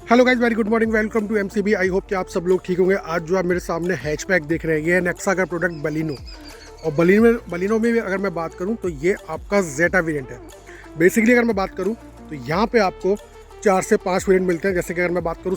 Hello guys, very good morning, welcome to MCB. I hope कि आप सब लोग ठीक होंगे। आज जो आप मेरे सामने हैचबैक देख रहे हैं, ये है नेक्सा का प्रोडक्ट बलिनो। और बलिनो में भी अगर मैं बात करूं तो ये आपका जेटा वेरिएंट है। बेसिकली अगर मैं बात करूं तो यहाँ पे आपको 4 से 5 वेरिएंट मिलते हैं। जैसे कि अगर मैं बात करूं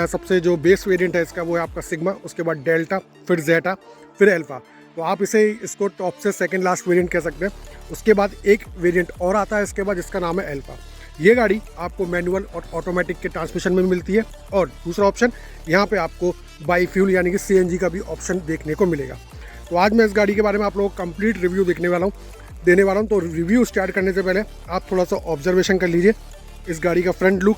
सबसे जो बेस वेरिएंट है इसका वो है आपका सिग्मा, उसके बाद डेल्टा, फिर जेटा, फिर एल्फा। तो आप इसको टॉप से सेकेंड लास्ट वेरिएंट कह सकते हैं। उसके बाद एक वेरिएंट और आता है इसके बाद, जिसका नाम है एल्फा। ये गाड़ी आपको मैनुअल और ऑटोमेटिक के ट्रांसमिशन में मिलती है। और दूसरा ऑप्शन यहाँ पे आपको बाई फ्यूल यानी कि सीएनजी का भी ऑप्शन देखने को मिलेगा। तो आज मैं इस गाड़ी के बारे में आप लोगों को कंप्लीट रिव्यू देने वाला हूँ। तो रिव्यू स्टार्ट करने से पहले आप थोड़ा सा ऑब्जर्वेशन कर लीजिए इस गाड़ी का फ्रंट लुक,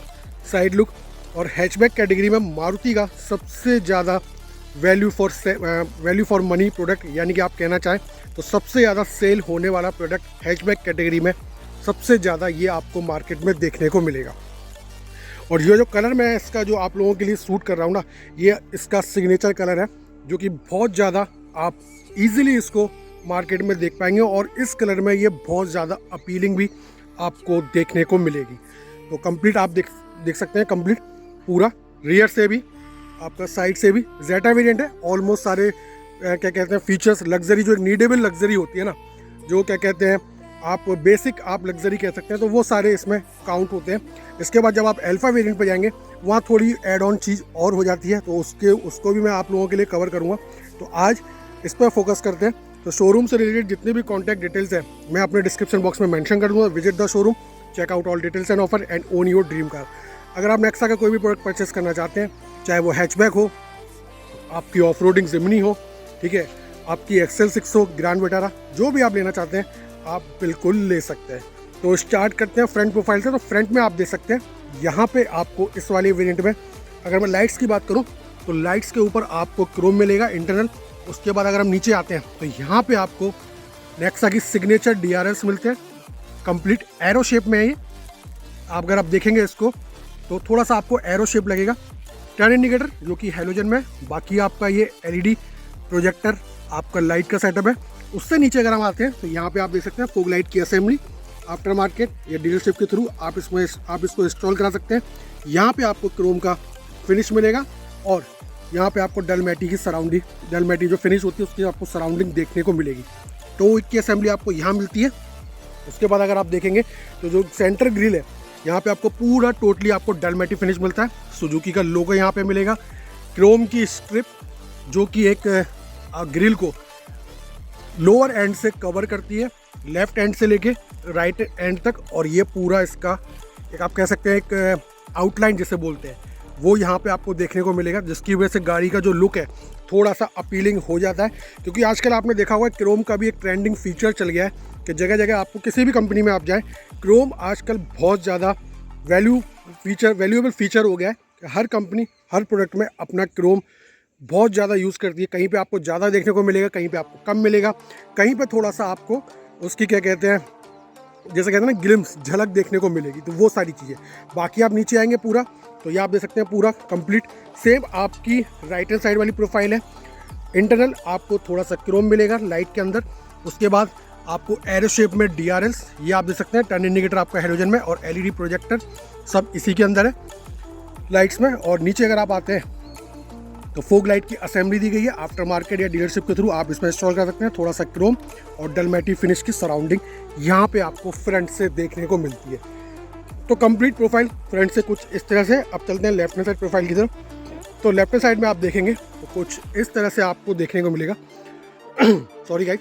साइड लुक। और हैचबैक कैटेगरी में मारुति का सबसे ज़्यादा वैल्यू फॉर मनी प्रोडक्ट, यानी कि आप कहना चाहें तो सबसे ज़्यादा सेल होने वाला प्रोडक्ट हैचबैक कैटेगरी में सबसे ज़्यादा ये आपको मार्केट में देखने को मिलेगा। और ये जो कलर मैं इसका जो आप लोगों के लिए सूट कर रहा हूँ ना, ये इसका सिग्नेचर कलर है, जो कि बहुत ज़्यादा आप इजीली इसको मार्केट में देख पाएंगे। और इस कलर में ये बहुत ज़्यादा अपीलिंग भी आपको देखने को मिलेगी। तो कंप्लीट आप देख सकते हैं, कंप्लीट पूरा रियर से भी, आपका साइड से भी जेटा वेरिएंट है। ऑलमोस्ट सारे क्या कहते हैं फीचर्स, लग्जरी, जो एक नीडेबल लग्जरी होती है ना, जो क्या कहते हैं आप बेसिक आप लग्जरी कह सकते हैं, तो वो सारे इसमें काउंट होते हैं। इसके बाद जब आप अल्फा वेरिएंट पे जाएंगे वहाँ थोड़ी एड ऑन चीज़ और हो जाती है, तो उसको भी मैं आप लोगों के लिए कवर करूँगा। तो आज इस पर फोकस करते हैं। तो शोरूम से रिलेटेड जितने भी कॉन्टैक्ट डिटेल्स हैं मैं अपने डिस्क्रिप्शन बॉक्स में मेंशन कर दूँगा। Visit the showroom, check out all details and offer and own your dream car. अगर आप नेक्सा का कोई भी प्रोडक्ट परचेस करना चाहते हैं, चाहे वो हैचबैक हो, आपकी ऑफ रोडिंग जिमनी हो, ठीक है, आपकी एक्सेल 6 हो, ग्रैंड विटारा, जो भी आप लेना चाहते हैं आप बिल्कुल ले सकते हैं। तो स्टार्ट करते हैं फ्रंट प्रोफाइल से। तो फ्रंट में आप देख सकते हैं यहाँ पे आपको इस वाले वेरिएंट में, अगर मैं लाइट्स की बात करूँ तो लाइट्स के ऊपर आपको क्रोम मिलेगा इंटरनल। उसके बाद अगर हम नीचे आते हैं तो यहाँ पे आपको नेक्सा की सिग्नेचर DRLs मिलते हैं, कंप्लीट एरो शेप में है ये। अगर आप देखेंगे इसको तो थोड़ा सा आपको एरो शेप लगेगा। टर्न इंडिकेटर जो कि हैलोजन में, बाकी आपका ये LED प्रोजेक्टर आपका लाइट का सेटअप है। उससे नीचे अगर हम आते हैं तो यहाँ पे आप देख सकते हैं फोग लाइट की असेंबली, आफ्टर मार्केट या डीलरशिप के थ्रू आप इसको इंस्टॉल करा सकते हैं। यहाँ पे आपको क्रोम का फिनिश मिलेगा और यहाँ पे आपको डल मैटी जो फिनिश होती है उसकी आपको सराउंडिंग देखने को मिलेगी। तो की असेंबली आपको यहाँ मिलती है। उसके बाद अगर आप देखेंगे तो जो सेंटर ग्रिल है यहाँ पे आपको पूरा टोटली आपको डल मैटी फिनिश मिलता है। सुजुकी का लोगो यहाँ पे मिलेगा, क्रोम की स्ट्रिप जो कि एक ग्रिल को लोअर एंड से कवर करती है, लेफ्ट एंड से लेके राइट एंड तक। और ये पूरा इसका एक आप कह सकते हैं एक आउटलाइन जिसे बोलते हैं, वो यहाँ पे आपको देखने को मिलेगा, जिसकी वजह से गाड़ी का जो लुक है थोड़ा सा अपीलिंग हो जाता है। क्योंकि आजकल आपने देखा होगा क्रोम का भी एक ट्रेंडिंग फीचर चल गया है कि जगह जगह आपको किसी भी कंपनी में आप जाएँ, क्रोम आजकल बहुत ज़्यादा वैल्यूएबल फीचर हो गया है कि हर कंपनी हर प्रोडक्ट में अपना क्रोम बहुत ज़्यादा यूज़ करती है। कहीं पे आपको ज़्यादा देखने को मिलेगा, कहीं पे आपको कम मिलेगा, कहीं पे थोड़ा सा आपको उसकी क्या कहते हैं, जैसे कहते हैं ना ग्लिम्स, झलक देखने को मिलेगी। तो वो सारी चीज़ें। बाकी आप नीचे आएंगे पूरा तो ये आप देख सकते हैं पूरा कंप्लीट सेम आपकी राइट हैंड साइड वाली प्रोफाइल है। इंटरनल आपको थोड़ा सा क्रोम मिलेगा लाइट के अंदर। उसके बाद आपको एरो शेप में DRLs, ये आप देख सकते हैं। टर्न इंडिकेटर आपका हैलोजन में और LED प्रोजेक्टर सब इसी के अंदर है लाइट्स में। और नीचे अगर आप आते हैं तो फोग लाइट की असेंबली दी गई है, आफ्टर मार्केट या डीलरशिप के थ्रू आप इसमें इंस्टॉल कर सकते हैं। थोड़ा सा क्रोम और डल मैटी फिनिश की सराउंडिंग यहाँ पे आपको फ्रंट से देखने को मिलती है। तो कंप्लीट प्रोफाइल फ्रंट से कुछ इस तरह से। अब चलते हैं लेफ्ट हैंड साइड प्रोफाइल की तरफ। तो लेफ्ट हैंड साइड में आप देखेंगे तो कुछ इस तरह से आपको देखने को मिलेगा। सॉरी गाइस,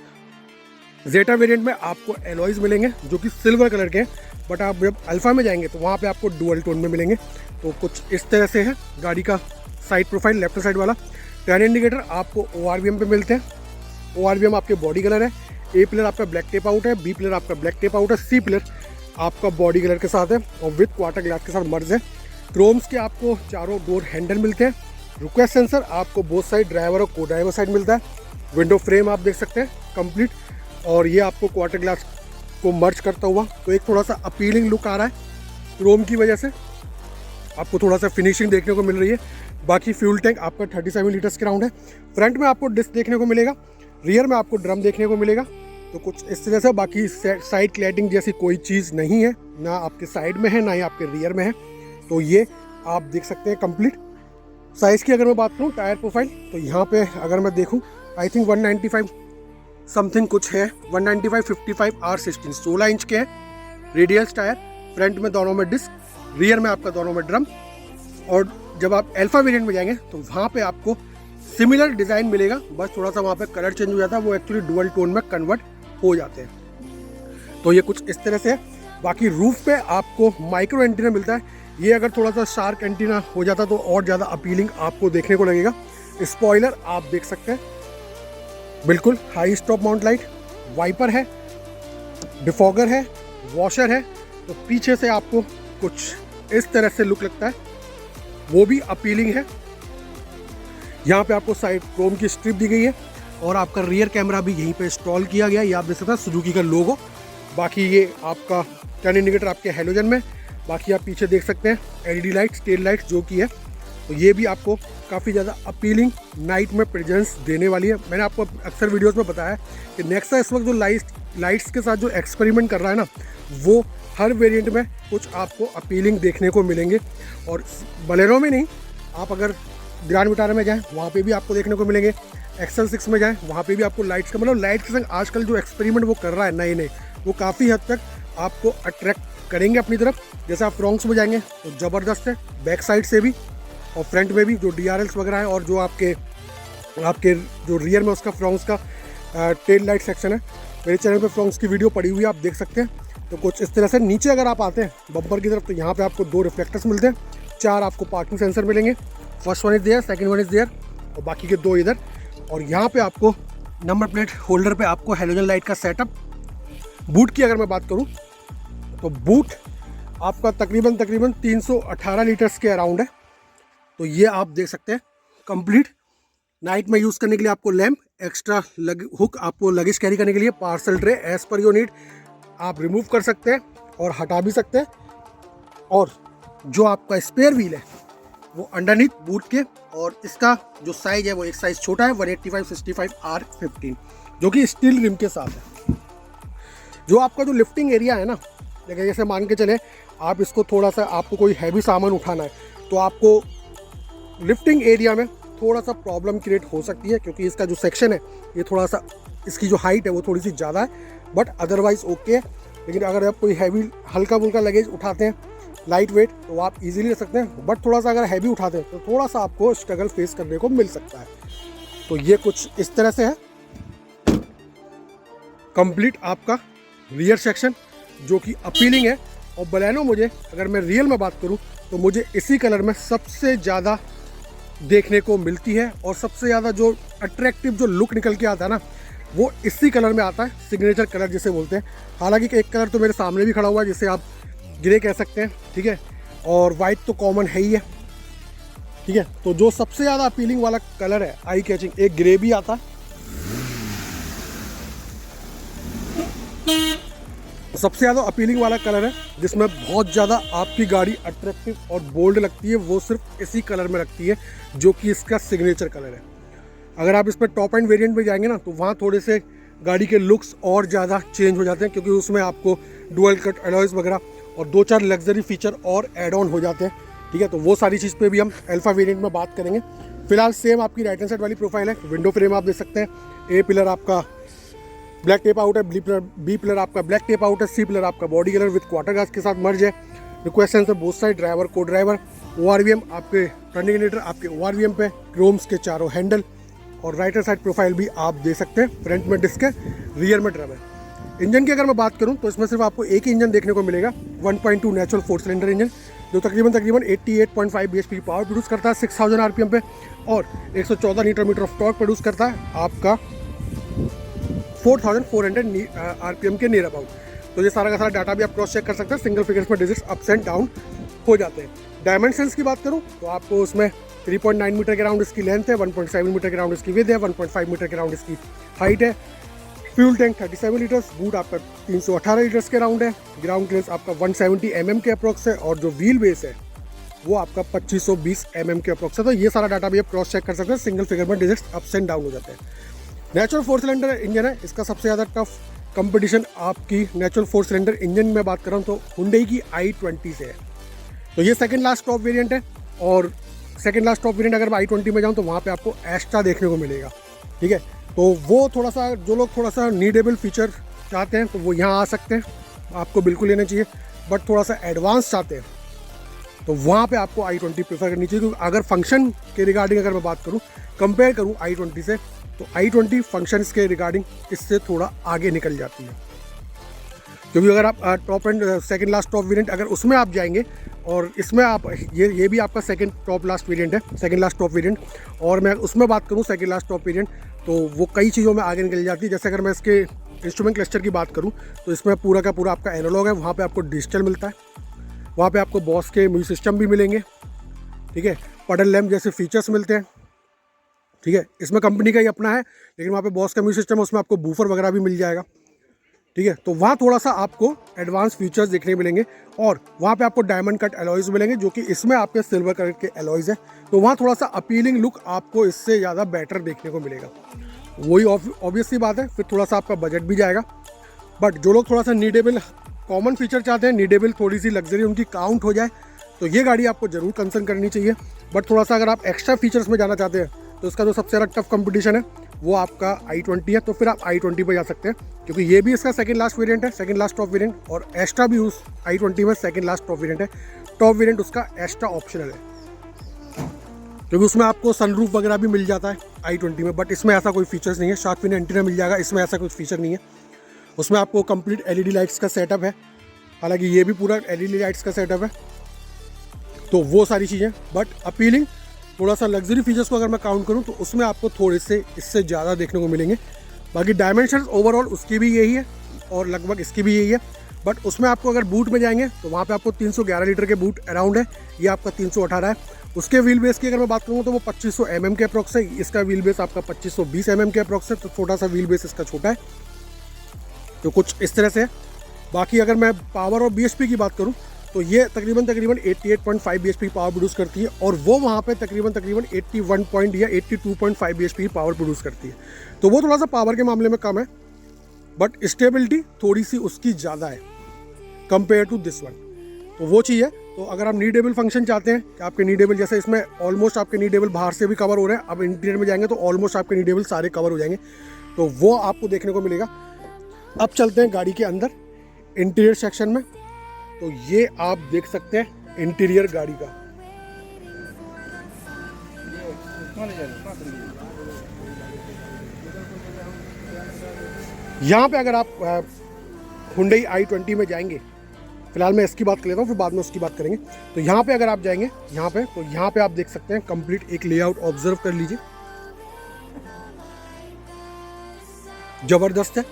जेटा वेरिएंट में आपको एलॉयज मिलेंगे जो कि सिल्वर कलर के हैं, बट आप जब अल्फा में जाएंगे तो वहाँ पे आपको डुअल टोन में मिलेंगे। तो कुछ इस तरह से है गाड़ी का साइड प्रोफाइल लेफ्ट साइड वाला। टर्न इंडिकेटर आपको ORVM पे मिलते हैं। ORVM आपके बॉडी कलर है। A पिलर आपका ब्लैक टेप आउट है, B पिलर आपका ब्लैक टेप आउट है, C पिलर आपका बॉडी कलर के साथ है और विद क्वार्टर ग्लास के साथ मर्ज है। क्रोम्स के आपको चारों डोर हैंडल मिलते हैं। रिक्वेस्ट सेंसर आपको बोथ साइड ड्राइवर और को ड्राइवर साइड मिलता है। विंडो फ्रेम आप देख सकते हैं कंप्लीट, और ये आपको क्वार्टर ग्लास को मर्ज करता हुआ, तो एक थोड़ा सा अपीलिंग लुक आ रहा है। क्रोम की वजह से आपको थोड़ा सा फिनिशिंग देखने को मिल रही है। बाकी फ्यूल टैंक आपका 37 लीटर्स के राउंड है। फ्रंट में आपको डिस्क देखने को मिलेगा, रियर में आपको ड्रम देखने को मिलेगा। तो कुछ इस तरह से। बाकी साइड क्लैडिंग जैसी कोई चीज़ नहीं है, ना आपके साइड में है ना ही आपके रियर में है। तो ये आप देख सकते हैं कंप्लीट। साइज़ की अगर मैं बात करूँ, टायर प्रोफाइल, तो यहाँ पे अगर मैं देखूँ आई थिंक 195 समथिंग कुछ है, 195 55 R16 16 इंच के हैं। रेडियस टायर, फ्रंट में दोनों में डिस्क, रियर में आपका दोनों में ड्रम। और जब आप अल्फा वेरिएंट में जाएंगे तो वहाँ पे आपको सिमिलर डिज़ाइन मिलेगा, बस थोड़ा सा वहाँ पे कलर चेंज हो जाता है, वो एक्चुअली डुअल टोन में कन्वर्ट हो जाते हैं। तो ये कुछ इस तरह से है। बाकी रूफ पे आपको माइक्रो एंटीना मिलता है। ये अगर थोड़ा सा शार्क एंटीना हो जाता तो और ज़्यादा अपीलिंग आपको देखने को लगेगा। स्पॉइलर आप देख सकते हैं, बिल्कुल high stop mount light, wiper है, डिफॉगर है, वॉशर है। तो पीछे से आपको कुछ इस तरह से लुक लगता है, वो भी अपीलिंग है। यहाँ पे आपको साइड क्रोम की स्ट्रिप दी गई है और आपका रियर कैमरा भी यहीं पे इंस्टॉल किया गया है। ये आप देख सकते हैं सुजुकी का लोगो। बाकी ये आपका टर्न इंडिकेटर आपके हेलोजन में। बाकी आप पीछे देख सकते हैं एलईडी लाइट्स, टेल लाइट्स जो कि है, तो ये भी आपको काफ़ी ज़्यादा अपीलिंग नाइट में प्रेजेंस देने वाली है। मैंने आपको अक्सर वीडियोस में बताया कि नेक्सा इस वक्त जो लाइट्स के साथ जो एक्सपेरिमेंट कर रहा है ना, वो हर वेरिएंट में कुछ आपको अपीलिंग देखने को मिलेंगे। और बलेरो में नहीं, आप अगर ग्रैंड विटारा में जाएँ वहाँ पे भी आपको देखने को मिलेंगे। XL6 में जाएँ वहाँ पे भी आपको लाइट्स का, मतलब लाइट के संग आजकल जो एक्सपेरिमेंट वो कर रहा है नए नए, वो काफ़ी हद तक आपको अट्रैक्ट करेंगे अपनी तरफ। जैसे आप फ्रॉन्क्स में जाएंगे तो ज़बरदस्त है, बैक साइड से भी और फ्रंट में भी जो DRLs वगैरह है, और जो आपके जो रियर में उसका फ्रॉन्क्स का टेल लाइट सेक्शन है। मेरे चैनल पे फ्रॉन्क्स की वीडियो पड़ी हुई है, आप देख सकते हैं। तो कुछ इस तरह से नीचे अगर आप आते हैं बम्पर की तरफ, तो यहाँ पे आपको 2 रिफ्लेक्टर्स मिलते हैं, 4 आपको पार्किंग सेंसर मिलेंगे। First one is there, second one is there, और बाकी के 2 इधर। और यहाँ पे आपको नंबर प्लेट होल्डर पे आपको हेलोजन लाइट का सेटअप। बूट की अगर मैं बात करूँ तो बूट आपका तकरीबन 318 लीटर्स के अराउंड है। तो ये आप देख सकते हैं कंप्लीट। नाइट में यूज़ करने के लिए आपको लैम्प, एक्स्ट्रा हुक आपको लगेज कैरी करने के लिए, parcel tray as per your need आप रिमूव कर सकते हैं और हटा भी सकते हैं। और जो आपका स्पेयर व्हील है वो अंडरनीथ बूट के, और इसका जो साइज है वो एक साइज छोटा है, 185/65 R15, जो कि स्टील रिम के साथ है। जो आपका जो लिफ्टिंग एरिया है ना, देखिए जैसे मान के चले आप इसको थोड़ा सा, आपको कोई हैवी सामान उठाना है तो आपको लिफ्टिंग एरिया में थोड़ा सा प्रॉब्लम क्रिएट हो सकती है, क्योंकि इसका जो सेक्शन है ये थोड़ा सा, इसकी जो हाइट है वो थोड़ी सी ज़्यादा है, बट अदरवाइज़ ओके है। लेकिन अगर आप कोई हैवी हल्का फुल्का लगेज उठाते हैं, लाइट वेट, तो आप इजीली ले सकते हैं। बट थोड़ा सा अगर हैवी उठाते हैं तो थोड़ा सा आपको स्ट्रगल फेस करने को मिल सकता है। तो ये कुछ इस तरह से है कंप्लीट आपका रियर सेक्शन, जो कि अपीलिंग है। और बलेनो मुझे, अगर मैं रियल में बात करूं, तो मुझे इसी कलर में सबसे ज़्यादा देखने को मिलती है। और सबसे ज़्यादा जो अट्रैक्टिव जो लुक निकल के आता है ना, वो इसी कलर में आता है, सिग्नेचर कलर जिसे बोलते हैं। हालांकि एक कलर तो मेरे सामने भी खड़ा हुआ है जिसे आप ग्रे कह सकते हैं, ठीक है, और वाइट तो कॉमन है ही है, ठीक है। तो जो सबसे ज़्यादा अपीलिंग वाला कलर है, आई कैचिंग, एक ग्रे भी आता है। सबसे ज़्यादा अपीलिंग वाला कलर है जिसमें बहुत ज़्यादा आपकी गाड़ी अट्रैक्टिव और बोल्ड लगती है, वो सिर्फ इसी कलर में लगती है, जो कि इसका सिग्नेचर कलर है। अगर आप इस पर टॉप एंड वेरिएंट में जाएंगे ना, तो वहाँ थोड़े से गाड़ी के लुक्स और ज़्यादा चेंज हो जाते हैं, क्योंकि उसमें आपको डुअल कट अलॉयज़ वगैरह और 2-4 लग्जरी फीचर और ऐड ऑन हो जाते हैं, ठीक है। तो वो सारी चीज़ पे भी हम अल्फा वेरिएंट में बात करेंगे। फिलहाल सेम आपकी राइट हैंड साइड वाली प्रोफाइल है। विंडो फ्रेम आप देख सकते हैं, ए पिलर आपका ब्लैक टेप आउट है, बी पिलर आपका ब्लैक टेप आउट है, सी पिलर आपका body colour with quarter glass के साथ मर्ज है। Request sensor both side, driver को ड्राइवर, ORVM आपके टर्निंग इंडिकेटर आपके ORVM पे, क्रोम्स के चारों हैंडल, और राइट हैंड साइड प्रोफाइल भी आप दे सकते हैं। फ्रंट में डिस्क है, रियर में ड्रम है। इंजन की अगर मैं बात करूं तो इसमें सिर्फ आपको एक ही इंजन देखने को मिलेगा, 1.2 नेचुरल 4 सिलेंडर इंजन, जो तकरीबन 88.5 bhp पावर प्रोड्यूस करता है 6000 RPM पे, और 114 newton metre of torque produce करता है आपका 4400 RPM के नियर अबाउट। तो ये सारा का सारा डाटा भी आप क्रॉस चेक कर सकते हैं, सिंगल फिगर्स में डिजिट्स अप्स एंड डाउन हो जाते हैं। डायमेंशंस की बात करूं तो आपको उसमें 3.9 मीटर के राउंड इसकी लेंथ है, 1.7 मीटर के राउंड इसकी विड्थ है, 1.5 मीटर के राउंड इसकी हाइट है। फ्यूल टैंक 37 लीटर्स, बूट आपका 318 लीटर्स के राउंड है, ग्राउंड क्लियरेंस आपका 170 mm के अप्रॉक्स है, और जो व्हील बेस है वो आपका 2520 mm के अप्रॉक्स है। तो ये सारा डाटा भी आप क्रॉस चेक कर सकते हैं, सिंगल फिगर में डिजिट्स अप्स एंड डाउन हो जाते हैं। नेचुरल 4 सिलेंडर इंजन है, इसका सबसे ज़्यादा टफ कंपटीशन आपकी नेचुरल 4 सिलेंडर इंजन में बात कर रहा हूँ तो हुंडई की i20 से है। तो ये सेकंड लास्ट टॉप वेरिएंट है। और सेकंड लास्ट टॉप वेरिएंट अगर मैं i20 में जाऊँ तो वहाँ पे आपको एस्ट्रा देखने को मिलेगा, ठीक है। तो वो थोड़ा सा, जो लोग थोड़ा सा नीडेबल फीचर चाहते हैं तो वो यहाँ आ सकते हैं, आपको बिल्कुल लेना चाहिए। बट थोड़ा सा एडवांस चाहते हैं तो वहाँ पे आपको i20 प्रेफर करनी चाहिए, क्योंकि अगर फंक्शन के रिगार्डिंग अगर मैं बात करूँ, कंपेयर करूँ i20 से, तो i20 फंक्शंस के रिगार्डिंग इससे थोड़ा आगे निकल जाती है। क्योंकि अगर आप top and second last top variant अगर उसमें आप जाएंगे, और इसमें आप ये भी आपका सेकंड टॉप लास्ट वेरिएंट है, सेकंड लास्ट टॉप वेरिएंट, और मैं उसमें बात करूँ सेकंड लास्ट टॉप वेरिएंट, तो वो कई चीज़ों में आगे निकल जाती है। जैसे अगर मैं इसके इंस्ट्रूमेंट क्लस्टर की बात करूँ तो इसमें पूरा का पूरा आपका एनालॉग है, वहाँ पे आपको डिजिटल मिलता है, वहाँ पे आपको बॉस के म्यूजिक सिस्टम भी मिलेंगे, ठीक है। पडल लैम्प जैसे फीचर्स मिलते हैं, ठीक है। इसमें कंपनी का ही अपना है, लेकिन वहाँ पे बॉस का म्यूजिक सिस्टम है, उसमें आपको बूफर वगैरह भी मिल जाएगा, ठीक है। तो वहाँ थोड़ा सा आपको एडवांस फीचर्स देखने मिलेंगे, और वहाँ पे आपको डायमंड कट एलॉयज़ मिलेंगे, जो कि इसमें आपके सिल्वर कलर के एलॉयज़ है, तो वहाँ थोड़ा सा अपीलिंग लुक आपको इससे ज़्यादा बेटर देखने को मिलेगा। वही ऑब्वियस सी बात है, फिर थोड़ा सा आपका बजट भी जाएगा। बट जो लोग थोड़ा सा नीडेबल कॉमन फीचर चाहते हैं, नीडेबल थोड़ी सी लग्जरी उनकी काउंट हो जाए, तो ये गाड़ी आपको ज़रूर कंसर्न करनी चाहिए। बट थोड़ा सा अगर आप एक्स्ट्रा फीचर्स में जाना चाहते हैं, तो इसका जो सबसे ज़्यादा टफ कंपटीशन है वो आपका i20 है, तो फिर आप i20 पर जा सकते हैं, क्योंकि ये भी इसका सेकंड लास्ट वेरिएंट है, सेकंड लास्ट टॉप वेरिएंट, और एक्स्ट्रा भी उस i20 में सेकंड लास्ट टॉप वेरिएंट है। टॉप वेरिएंट उसका एक्स्ट्रा ऑप्शनल है, क्योंकि उसमें आपको सनरूफ वगैरह भी मिल जाता है i20 में, बट इसमें ऐसा कोई फीचर्स नहीं है। शार्क फिन एंटीना मिल जाएगा, इसमें ऐसा कुछ फीचर नहीं है। उसमें आपको कंप्लीट LED लाइट्स का सेटअप है, हालांकि ये भी पूरा LED लाइट्स का सेटअप है, तो वो सारी चीज़ें। बट अपीलिंग थोड़ा सा लग्जरी फीचर्स को अगर मैं काउंट करूँ तो उसमें आपको थोड़े से इससे ज़्यादा देखने को मिलेंगे। बाकी डायमेंशंस ओवरऑल उसकी भी यही है, और लगभग इसकी भी यही है। बट उसमें आपको अगर बूट में जाएंगे तो वहाँ पे आपको 311 लीटर के बूट अराउंड है, ये आपका 318 है। उसके व्हील बेस की अगर मैं बात करूँ तो वो 2500 mm के अप्रॉक्स है, इसका व्हील बेस आपका 2520 mm के अप्रॉक्स है, तो छोटा सा व्हील बेस इसका छोटा है, तो कुछ इस तरह से है। बाकी अगर मैं पावर और BHP की बात करूँ तो ये तकरीबन 88.5 BHP पावर प्रोड्यूस करती है, और वो वहाँ पे तकरीबन 81 या 82.5 BHP की पावर प्रोड्यूस करती है, तो वो थोड़ा सा पावर के मामले में कम है, बट स्टेबिलिटी थोड़ी सी उसकी ज़्यादा है कंपेयर टू दिस वन, तो वो चीज़ है। तो अगर आप नीडेबल फंक्शन चाहते हैं कि आपके नीडेबल, जैसे इसमें ऑलमोस्ट आपके नीडेबल बाहर से भी कवर हो रहे हैं, अब इंटीरियर में जाएंगे तो ऑलमोस्ट आपके नीडेबल सारे कवर हो जाएंगे, तो वो आपको देखने को मिलेगा। अब चलते हैं गाड़ी के अंदर इंटीरियर सेक्शन में, तो ये आप देख सकते हैं इंटीरियर गाड़ी का। यहाँ पे अगर आप Hyundai i20 में जाएंगे, फिलहाल मैं इसकी बात कर लेता हूँ, फिर बाद में उसकी बात करेंगे। तो यहाँ पे अगर आप जाएंगे यहाँ पे, तो यहाँ पे आप देख सकते हैं कंप्लीट एक लेआउट ऑब्जर्व कर लीजिए, जबरदस्त है।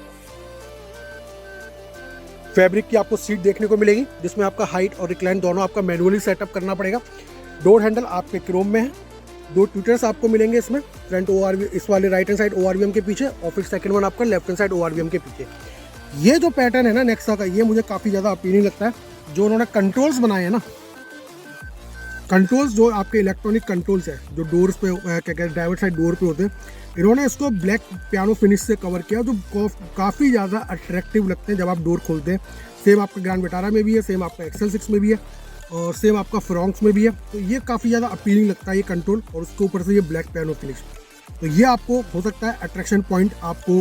फैब्रिक की आपको सीट देखने को मिलेगी, जिसमें आपका हाइट और रिक्लाइन दोनों आपका मैनुअली सेटअप करना पड़ेगा। डोर हैंडल आपके क्रोम में है, 2 ट्विटर्स आपको मिलेंगे इसमें, फ्रंट ORVM इस वाले राइट हैंड साइड ORVM के पीछे, और फिर सेकंड वन आपका लेफ्ट हैंड साइड ORVM के पीछे। ये जो पैटर्न है ना नेक्सा का, ये मुझे काफ़ी ज़्यादा अपीलिंग लगता है। जो उन्होंने कंट्रोल्स बनाए हैं ना, कंट्रोल्स जो आपके इलेक्ट्रॉनिक कंट्रोल्स है, जो डोर्स पे क्या कहते हैं ड्राइवर साइड डोर पे होते हैं, इन्होंने इसको ब्लैक पियानो फिनिश से कवर किया, जो काफ़ी ज़्यादा अट्रैक्टिव लगते हैं जब आप डोर खोलते हैं। सेम आपका ग्रैंड विटारा में भी है, सेम आपका XL6 में भी है, और सेम आपका फ्रॉन्क्स में भी है, तो ये काफ़ी ज़्यादा अपीलिंग लगता है ये कंट्रोल, और उसके ऊपर से ये ब्लैक पियानो फिनिश, तो ये आपको हो सकता है अट्रैक्शन पॉइंट आपको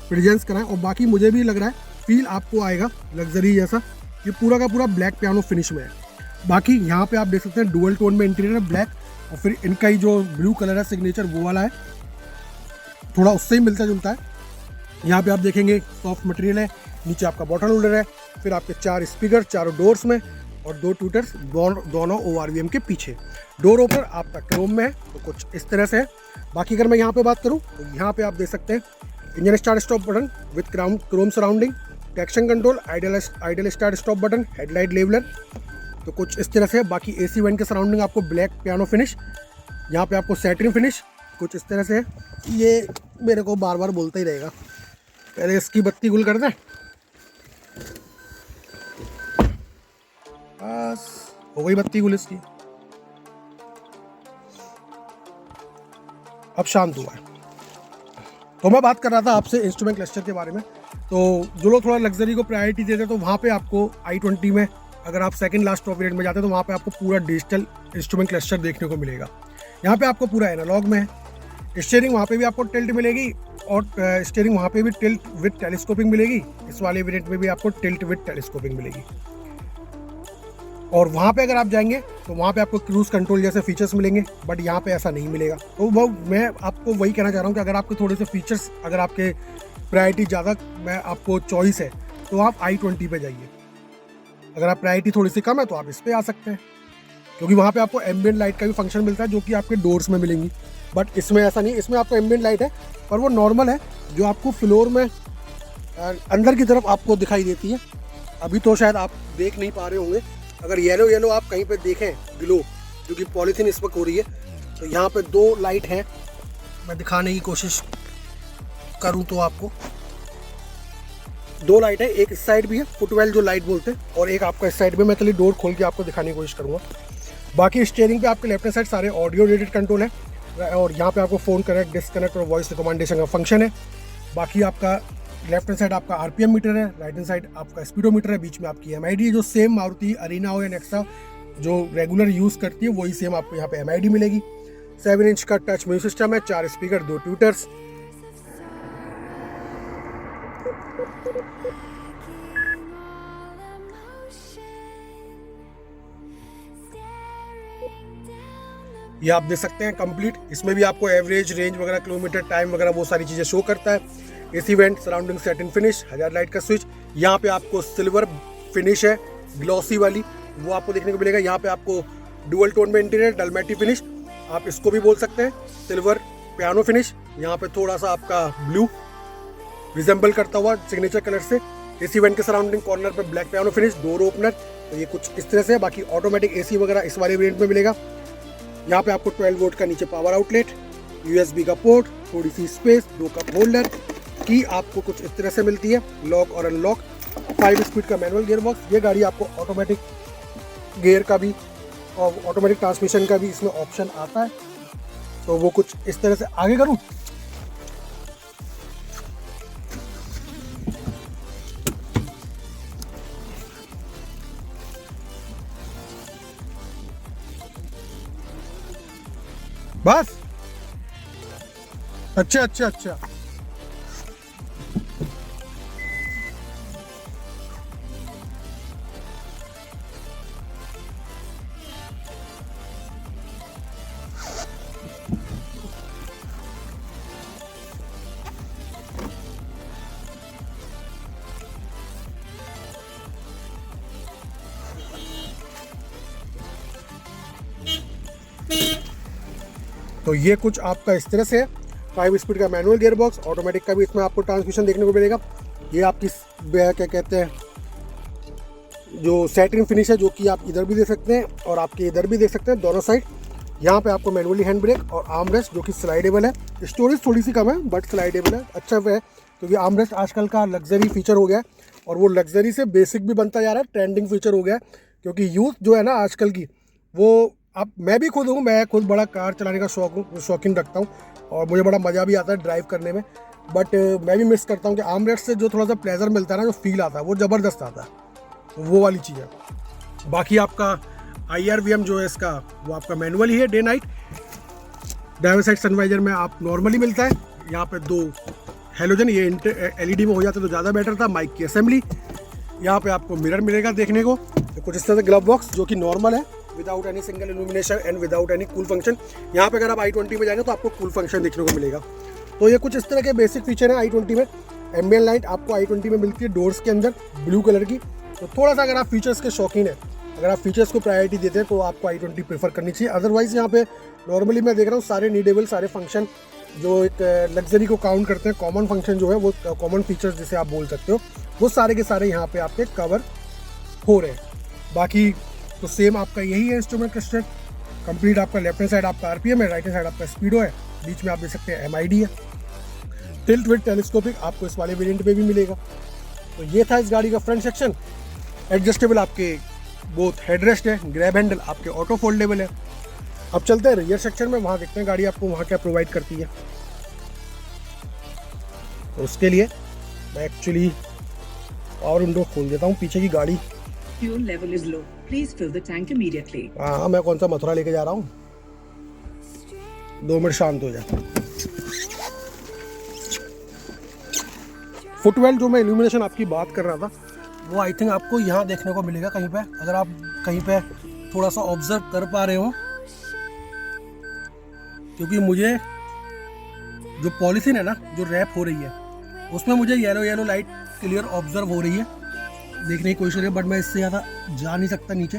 प्रेजेंस कराएं। और बाकी मुझे भी लग रहा है फील आपको आएगा लग्जरी जैसा, ये पूरा का पूरा ब्लैक पियानो फिनिश में है। बाकी यहाँ पे आप देख सकते हैं डुअल टोन में इंटीरियर है ब्लैक, और फिर इनका ही जो ब्लू कलर है सिग्नेचर वो वाला है, थोड़ा उससे ही मिलता जुलता है। यहाँ पे आप देखेंगे सॉफ्ट मटेरियल है, नीचे आपका बॉटल होल्डर है, फिर आपके 4 स्पीकर चारों डोर्स में, और 2 ट्विटर्स दोनों ORVM के पीछे। डोर ओपनर आपका क्रोम में है, तो कुछ इस तरह से है। बाकी अगर मैं यहाँ पे बात करूँ तो यहाँ पे आप देख सकते हैं engine start stop button with Chrome surrounding, traction control, idol start stop button, headlight leveller, तो कुछ इस तरह से। बाकी AC वेंट के सराउंडिंग आपको ब्लैक पियानो फिनिश, यहाँ पे आपको सैटिन फिनिश, कुछ इस तरह से है। ये मेरे को बार बार बोलता ही रहेगा, पहले इसकी बत्ती गुल कर दें, बस हो गई बत्ती गुल इसकी, अब शांत हुआ है। तो मैं बात कर रहा था आपसे इंस्ट्रूमेंट क्लस्टर के बारे में। तो जो लोग थोड़ा लग्जरी को प्रायोरिटी देते हैं तो वहाँ पे आपको i20 में अगर आप सेकंड लास्ट टॉप वेरिएंट में जाते हैं तो वहाँ पे आपको पूरा डिजिटल इंस्ट्रूमेंट क्लस्टर देखने को मिलेगा। यहाँ पे आपको पूरा एनालॉग में है। स्टीयरिंग वहाँ पे भी आपको टिल्ट मिलेगी और स्टीयरिंग वहाँ पे भी टिल्ट विद टेलीस्कोपिंग मिलेगी। इस वाले वेरिएंट में भी आपको टिल्ट विद टेलीस्कोपिंग मिलेगी। और वहाँ पे अगर आप जाएंगे तो वहाँ पे आपको क्रूज़ कंट्रोल जैसे फीचर्स मिलेंगे, बट यहाँ पे ऐसा नहीं मिलेगा। तो वो मैं आपको वही कहना चाह रहा हूँ कि अगर आपके थोड़े से फीचर्स, अगर आपके प्रायोरिटी ज़्यादा, मैं आपको चॉइस है तो आप i20 पे जाइए। अगर आप प्रायोरिटी थोड़ी सी कम है तो आप इस पर आ सकते हैं, क्योंकि वहाँ पे आपको एम्बिएंट लाइट का भी फंक्शन मिलता है जो कि आपके डोर्स में मिलेंगी। बट इसमें ऐसा नहीं, इसमें आपको एम्बिएंट लाइट है पर वो नॉर्मल है जो आपको फ्लोर में अंदर की तरफ आपको दिखाई देती है। अभी तो शायद आप देख नहीं पा रहे होंगे, अगर येलो येलो आप कहीं पे देखें ग्लो, जो कि पॉलीथीन इस वक्त हो रही है, तो यहाँ पे 2 लाइट हैं। मैं दिखाने की कोशिश करूँ तो आपको 2 लाइट है, एक इस साइड भी है, फुटवेल जो लाइट बोलते हैं, और एक आपका इस साइड में। मैं चलिए डोर खोल के आपको दिखाने की कोशिश करूँगा। बाकी स्टीयरिंग पे आपके लेफ्ट हैंड साइड सारे ऑडियो रिलेटेड कंट्रोल है, और यहाँ पे आपको फ़ोन कनेक्ट, डिस्कनेक्ट और वॉइस रिकमेंडेशन का फंक्शन है। बाकी आपका लेफ्ट हैंड साइड आपका आरपीएम मीटर है, राइट हैंड साइड आपका स्पीडोमीटर है, बीच में आपकी एमआईडी है, जो सेम मारुति अरीना हो या नेक्सा जो रेगुलर यूज़ करती है वही सेम आपको यहाँ पे एमआईडी मिलेगी। 7 इंच का टच म्यूजिक सिस्टम है, 4 स्पीकर, 2 ट्यूटर्स। ये आप देख सकते हैं कंप्लीट। इसमें भी आपको एवरेज, रेंज वगैरह, किलोमीटर, टाइम वगैरह वो सारी चीज़ें शो करता है। एसी वेंट, सराउंडिंग सेट इन फिनिश, 1000 लाइट का स्विच। यहाँ पे आपको सिल्वर फिनिश है, ग्लॉसी वाली, वो आपको देखने को मिलेगा। यहाँ पे आपको डुअल टोन में इंटीरियर, डलमेटी फिनिश आप इसको भी बोल सकते हैं, सिल्वर पियानो फिनिश। यहाँ पे थोड़ा सा आपका ब्लू रिजेंबल करता हुआ सिग्नेचर कलर से। एसी वेंट के सराउंडिंग कॉर्नर पे black piano finish, door opener. तो ये कुछ इस तरह से है। बाकी ऑटोमेटिक एसी वगैरह इस वाले वेरिएंट में मिलेगा। यहाँ पे आपको 12 वोल्ट का नीचे पावर आउटलेट, यूएसबी का पोर्ट, थोड़ी सी स्पेस, 2 कप होल्डर की आपको कुछ इस तरह से मिलती है, लॉक और अनलॉक। 5 स्पीड का मैनुअल गियर बॉक्स। ये गाड़ी आपको ऑटोमेटिक गियर का भी और ऑटोमेटिक ट्रांसमिशन का भी इसमें ऑप्शन आता है। तो वो कुछ इस तरह से। आगे करूँ? बस, अच्छा अच्छा अच्छा। तो ये कुछ आपका इस तरह से है। 5 स्पीड का मैनुअल गियर बॉक्स, ऑटोमेटिक का भी इसमें आपको ट्रांसमिशन देखने को मिलेगा। ये आपकी क्या कहते हैं, जो सैटिन फिनिश है, जो कि आप इधर भी देख सकते हैं और आपके इधर भी देख सकते हैं, दोनों साइड। यहाँ पे आपको मैनुअली हैंड ब्रेक और आर्म रेस्ट, जो कि स्लाइडेबल है। स्टोरेज थोड़ी सी कम है बट स्लाइडेबल है, अच्छा है, क्योंकि आर्म रेस्ट आजकल का लग्जरी फीचर हो गया है और वो लग्जरी से बेसिक भी बनता जा रहा है, ट्रेंडिंग फीचर हो गया है। क्योंकि यूथ जो है ना आजकल की, वो अब मैं भी खुद हूँ, मैं खुद बड़ा कार चलाने का शौकीन रखता हूँ और मुझे बड़ा मज़ा भी आता है ड्राइव करने में। बट मैं भी मिस करता हूँ कि आर्म रेस्ट से जो थोड़ा सा प्लेजर मिलता है ना, जो फील आता है वो ज़बरदस्त आता है, तो वो वाली चीज़ है। बाकी आपका IRVM जो है इसका, वो आपका मैनुअल ही है, day night. Driver side sun visor में आप नॉर्मली मिलता है। यहाँ पे 2 हेलोजन, ये LED में हो जाता तो ज़्यादा बेटर था। माइक की असेंबली, यहाँ पे आपको मिरर मिलेगा देखने को। तो कुछ इस तरह से ग्लव बॉक्स, जो कि नॉर्मल है, without any single illumination and without any cool function. यहाँ पे अगर आप i20 में जाएंगे तो आपको कूल फंक्शन देखने को मिलेगा। तो ये कुछ इस तरह के बेसिक फीचर है i20 में। एम्बिएंट लाइट आपको i20 में मिलती है डोर्स के अंदर, ब्लू कलर की। तो थोड़ा सा अगर आप फीचर्स के शौकीन है, अगर आप फीचर्स को प्रायोरिटी देते हैं तो आपको i20 प्रेफर करनी चाहिए। अदरवाइज़ यहाँ पे नॉर्मली मैं देख रहा हूँ सारे नीडेबल, सारे फंक्शन जो एक लग्जरी को काउंट करते हैं, कॉमन फंक्शन जो है, वो कॉमन फीचर्स जिसे आप बोल सकते हो, वो सारे के सारे यहाँ पे आपके कवर हो रहे हैं। बाकी तो सेम आपका यही है इंस्ट्रूमेंट क्लस्टर कंप्लीट। आपका लेफ्ट हैंड साइड आपका RPM है, राइट हैंड साइड आपका स्पीडो है, बीच में आप देख सकते हैं MID है। टिल्ट विद टेलीस्कोपिक आपको इस वाले वेरिएंट में भी मिलेगा। तो ये था इस गाड़ी का फ्रंट सेक्शन। एडजस्टेबल आपके बोथ हेडरेस्ट है, ग्रैब हैंडल आपके ऑटो फोल्डेबल है। अब चलते हैं रियर सेक्शन में, वहाँ देखते हैं गाड़ी आपको वहाँ क्या प्रोवाइड करती है। तो उसके लिए मैं एक्चुअली पावर विंडो खोल देता हूँ, पीछे की गाड़ी Fuel level is low. Please fill the tank immediately. हाँ, मैं कौन सा मथुरा लेके जा रहा हूँ, 2 मिनट शांत हो जाए। फुटवेल जो मैं इल्यूमिनेशन आपकी बात कर रहा था, वो आई थिंक आपको यहाँ देखने को मिलेगा कहीं पे, अगर आप कहीं पे थोड़ा सा ऑब्जर्व कर पा रहे हो, क्योंकि मुझे जो पॉलिथीन है ना जो रैप हो रही है उसमें मुझे yellow yellow light clear observe हो रही है, देखने की कोशिश करिए, बट मैं इससे ज़्यादा जा नहीं सकता नीचे।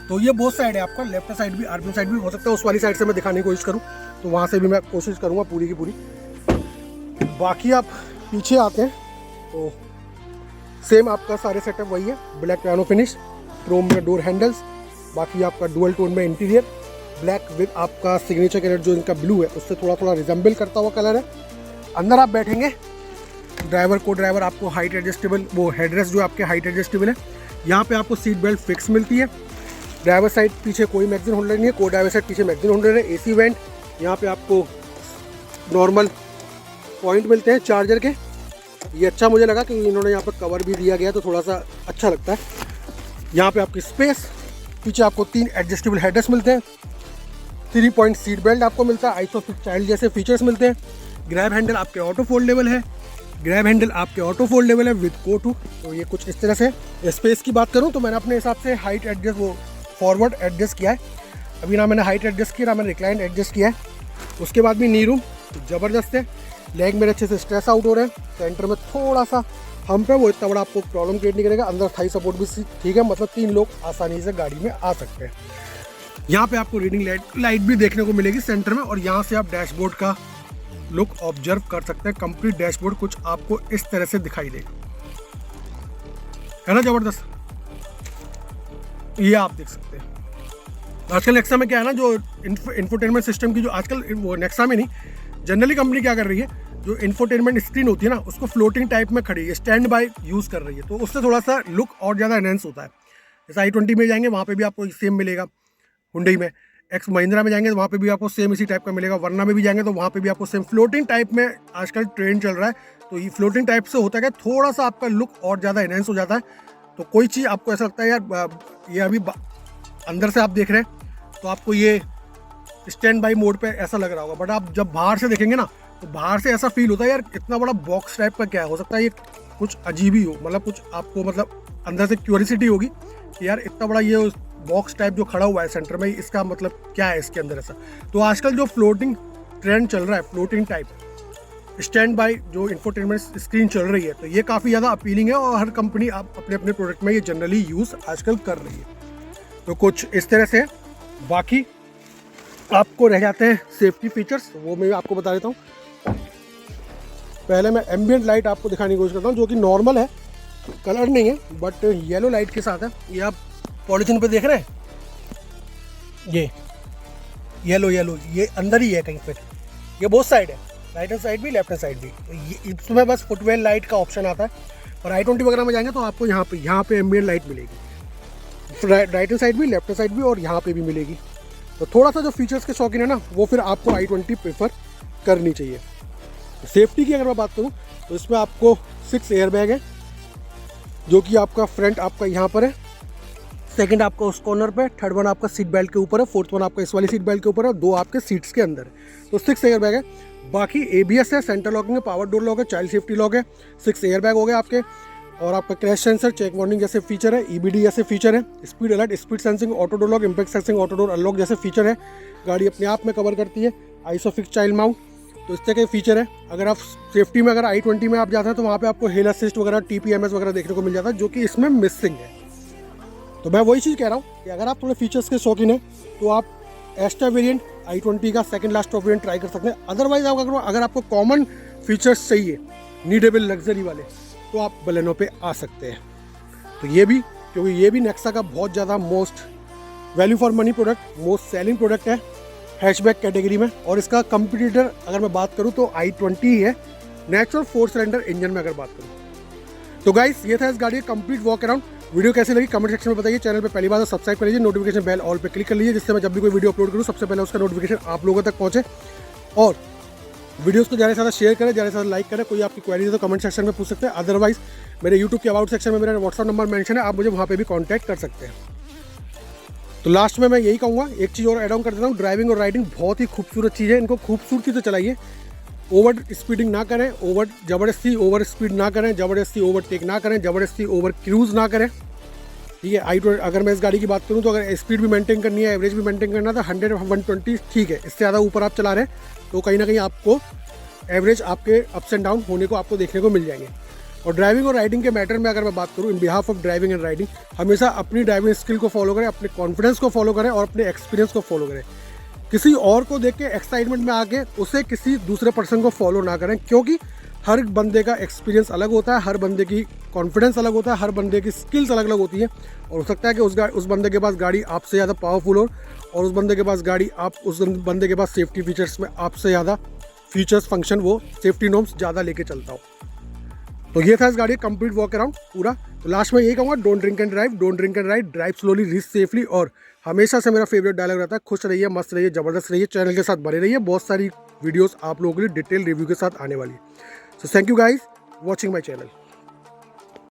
तो ये बोथ साइड है आपका, लेफ्ट साइड भी आरपीएम साइड भी हो सकता है, उस वाली साइड से मैं दिखाने की कोशिश करूँ तो वहाँ से भी मैं कोशिश करूँगा पूरी की पूरी। बाकी आप पीछे आते हैं तो सेम आपका सारे सेटअप वही है, ब्लैक पियानो फिनिश, क्रोम में डोर हैंडल्स, बाकी आपका डुअल टोन में इंटीरियर, ब्लैक विद आपका सिग्नेचर कलर जो इनका ब्लू है उससे थोड़ा थोड़ा रिजेंबल करता हुआ कलर है। अंदर आप बैठेंगे, ड्राइवर आपको हाइट एडजस्टेबल, वो हेडरेस्ट जो आपके हाइट एडजस्टेबल है, यहाँ पे आपको सीट बेल्ट फिक्स मिलती है। ड्राइवर साइड पीछे कोई मैगजीन होल्डर नहीं है, को ड्राइवर साइड पीछे मैगजीन होल्डर है। एसी वेंट, यहाँ पे आपको नॉर्मल पॉइंट मिलते हैं चार्जर के, ये अच्छा मुझे लगा कि इन्होंने यहाँ पर कवर भी दिया गया तो थोड़ा सा अच्छा लगता है। यहाँ पे आपकी स्पेस, पीछे आपको 3 एडजस्टेबल हेडरेस्ट मिलते हैं, 3 पॉइंट सीट बेल्ट आपको मिलता है, आइसोफिक्स चाइल्ड जैसे फीचर्स मिलते हैं। ग्रैब हैंडल आपके ऑटो फोल्डेबल है, विद को2, तो ये कुछ इस तरह से। स्पेस की बात करूँ तो मैंने अपने हिसाब से हाइट एडजस्ट, वो फॉरवर्ड एडजस्ट किया है, अभी ना मैंने हाइट एडजस्ट किया ना मैंने रिक्लाइन एडजस्ट किया है। उसके बाद भी नी रूम ज़बरदस्त है, लेग मेरे अच्छे से स्ट्रेस आउट हो रहे हैं, सेंटर में थोड़ा सा हम्प है, वो इतना बड़ा आपको प्रॉब्लम क्रिएट नहीं करेगा। अंदर थाई सपोर्ट भी ठीक है, मतलब 3 लोग आसानी से गाड़ी में आ सकते हैं। यहाँ पे आपको रीडिंग लाइट भी देखने को मिलेगी सेंटर में, और यहाँ से आप डैशबोर्ड का लुक ऑब्जर्व कर सकते हैं। कंप्लीट डैशबोर्ड कुछ आपको इस तरह से दिखाई देगा, है ना ज़बरदस्त, ये आप देख सकते हैं। आजकल नेक्सा में क्या है ना, जो इंफोटेनमेंट सिस्टम की जो आजकल, वो नेक्सा में नहीं, जनरली कंपनी क्या कर रही है, जो इंफोटेनमेंट स्क्रीन होती है ना उसको फ्लोटिंग टाइप में खड़ी है, स्टैंड बाय यूज़ कर रही है, तो उससे थोड़ा सा लुक और ज़्यादा एनहेंस होता है। जैसे i20 में जाएंगे वहाँ पे भी आपको सेम मिलेगा, हुंडई में, एक्स महिंद्रा में जाएंगे तो वहाँ पे भी आपको सेम इसी टाइप का मिलेगा, वरना में भी जाएंगे तो वहाँ पे भी आपको सेम फ्लोटिंग टाइप में आजकल ट्रेंड चल रहा है। तो ये फ्लोटिंग टाइप से होता है कि थोड़ा सा आपका लुक और ज़्यादा एनहेंस हो जाता है। तो कोई चीज़ आपको ऐसा लगता है यार ये अभी अंदर से आप देख रहे हैं तो आपको ये स्टैंड बाई मोड पे ऐसा लग रहा होगा, बट आप जब बाहर से देखेंगे ना तो बाहर से ऐसा फील होता है यार इतना बड़ा बॉक्स टाइप का क्या हो सकता है, ये कुछ अजीब ही हो, मतलब कुछ आपको मतलब अंदर से क्यूरियोसिटी होगी कि यार इतना बड़ा ये बॉक्स टाइप जो खड़ा हुआ है सेंटर में, इसका मतलब क्या है इसके अंदर ऐसा। तो आजकल जो फ्लोटिंग ट्रेंड चल रहा है, फ्लोटिंग टाइप स्टैंड बाय जो इंफोटेनमेंट स्क्रीन चल रही है, तो ये काफ़ी ज़्यादा अपीलिंग है और हर कंपनी आप अपने अपने प्रोडक्ट में ये जनरली यूज़ आजकल कर रही है। तो कुछ इस तरह से। बाकी आपको रह जाते हैं सेफ्टी फीचर्स, वो मैं आपको बता देता हूँ। पहले मैं एम्बियंट लाइट आपको दिखाने की कोशिश करता हूँ, जो कि नॉर्मल है, कलर नहीं है बट येलो लाइट के साथ है। ये आप पॉलीथीन पे देख रहे हैं, ये येलो ये अंदर ही है कहीं पे, ये बोथ साइड है, राइट हैंड साइड भी लेफ्ट हैंड साइड भी। ये इसमें बस फुटवेल लाइट का ऑप्शन आता है, और i20 वगैरह में जाएंगे तो आपको यहाँ पे एम्बियंट लाइट मिलेगी, राइट हैंड साइड भी, लेफ्ट हैंड साइड भी, और यहाँ पे भी मिलेगी। तो थोड़ा सा जो फीचर्स के शौकीन है ना, वो फिर आपको i20 प्रेफर करनी चाहिए। सेफ्टी की अगर मैं बात करूँ तो इसमें आपको 6 एयरबैग है, जो कि आपका फ्रंट आपका यहाँ पर है, सेकंड आपका उस कॉर्नर पे, थर्ड वन आपका सीट बेल्ट के ऊपर है, फोर्थ वन आपका इस वाली सीट बेल्ट के ऊपर है, 2 आपके सीट्स के अंदर है। तो 6 एयरबैग है। बाकी ABS है, सेंटर लॉकिंग है, पावर डोर लॉक है, चाइल्ड सेफ्टी लॉक है, 6 एयरबैग हो गए आपके, और आपका क्रैश सेंसर, चेक वार्निंग जैसे फीचर है, EBD जैसे फीचर है, speed alert, speed sensing, auto door lock, impact sensing, auto door unlock जैसे फीचर है। गाड़ी अपने आप में कवर करती है, आइसोफिक्स चाइल्ड माउंट, तो इस तरह के फीचर है। अगर आप सेफ्टी में अगर i20 में आप जाते हैं तो वहाँ पे आपको हिल असिस्ट वगैरह, TPMS वगैरह देखने को मिल जाता है, जो कि इसमें मिसिंग है। तो मैं वही चीज़ कह रहा हूँ कि अगर आप थोड़े फीचर्स के शौकीन हैं तो आप एस्टा वेरिएंट i20 का second last top variant try कर सकते हैं। अदरवाइज आप अगर आपको कॉमन फीचर्स चाहिए, नीडेबल लग्जरी वाले, तो आप बलेनो पे आ सकते हैं। तो ये भी, क्योंकि ये भी नेक्सा का बहुत ज़्यादा most value for money product, most selling product है हैचबैक कैटेगरी में। और इसका कंपटीटर अगर मैं बात करूँ तो i20 ही है, नेक्स्ट और 4 सिलेंडर इंजन में अगर बात करूँ तो। गाइस ये था इस गाड़ी का कंप्लीट वॉक अराउंड। वीडियो कैसी लगी कमेंट सेक्शन में बताइए। चैनल पे पहली बार सब्सक्राइब कर लीजिए, नोटिफिकेशन बेल ऑल पे क्लिक कर लीजिए, जिससे मैं जब भी कोई वीडियो अपलोड करूँ सबसे पहले उसका नोटिफिकेशन आप लोगों तक पहुँचे। और वीडियोस को ज़्यादा से ज़्यादा शेयर करें, ज़्यादा से ज़्यादा लाइक करें। कोई आपकी क्वेरी है तो कमेंट सेक्शन में पूछ सकते हैं, अदरवाइज मेरे यूट्यूब के अबाउट सेक्शन में मेरा व्हाट्सअप नंबर मेंशन है, आप मुझे वहाँ पे भी कांटेक्ट कर सकते हैं। तो लास्ट में मैं यही कहूँगा, एक चीज़ और ऐड ऑन कर देता हूँ, ड्राइविंग और राइडिंग बहुत ही खूबसूरत चीज़ है, इनको खूबसूरती से चलाइए, ओवर स्पीडिंग ना करें, ज़बरदस्ती ओवर स्पीड ना करें, ज़बरदस्ती ओवरटेक ना करें, ज़बरदस्ती ओवर क्रूज़ ना करें, ठीक है। अगर मैं इस गाड़ी की बात करूँ तो अगर स्पीड भी मेंटेन करनी है, एवरेज भी मेंटेन करना है तो 100-120 ठीक है। इससे ज़्यादा ऊपर आप चला रहे हैं तो कहीं ना कहीं आपको एवरेज आपके अप्स एंड डाउन होने को आपको देखने को मिल जाएंगे। और ड्राइविंग और राइडिंग के मैटर में अगर मैं बात करूँ, in behalf of driving and riding, हमेशा अपनी ड्राइविंग स्किल को फॉलो करें, अपने कॉन्फिडेंस को फॉलो करें और अपने एक्सपीरियंस को फॉलो करें। किसी और को देख के एक्साइटमेंट में आके उसे किसी दूसरे पर्सन को फॉलो ना करें, क्योंकि हर बंदे का एक्सपीरियंस अलग होता है, हर बंदे की कॉन्फिडेंस अलग होता है, हर बंदे की स्किल्स अलग अलग होती है। और हो सकता है कि उस बंदे के पास गाड़ी आपसे ज़्यादा पावरफुल हो, और उस बंदे के पास गाड़ी उस बंदे के पास सेफ्टी फीचर्स में आपसे ज़्यादा फीचर्स फंक्शन वो सेफ्टी नॉर्म्स ज़्यादा लेके चलता हो। तो ये था इस गाड़ी का कंप्लीट वॉक अराउंड पूरा। तो लास्ट में यही कहूँगा, don't drink and drive, don't drink and ride, drive slowly, reach safely. और हमेशा से मेरा फेवरेट डायलॉग रहता है, खुश रहिए, मस्त रहिए, ज़बरदस्त रहिए, चैनल के साथ बने रहिए, बहुत सारी वीडियोस आप लोगों के लिए डिटेल रिव्यू के साथ आने वाली है। So thank you guys watching my channel.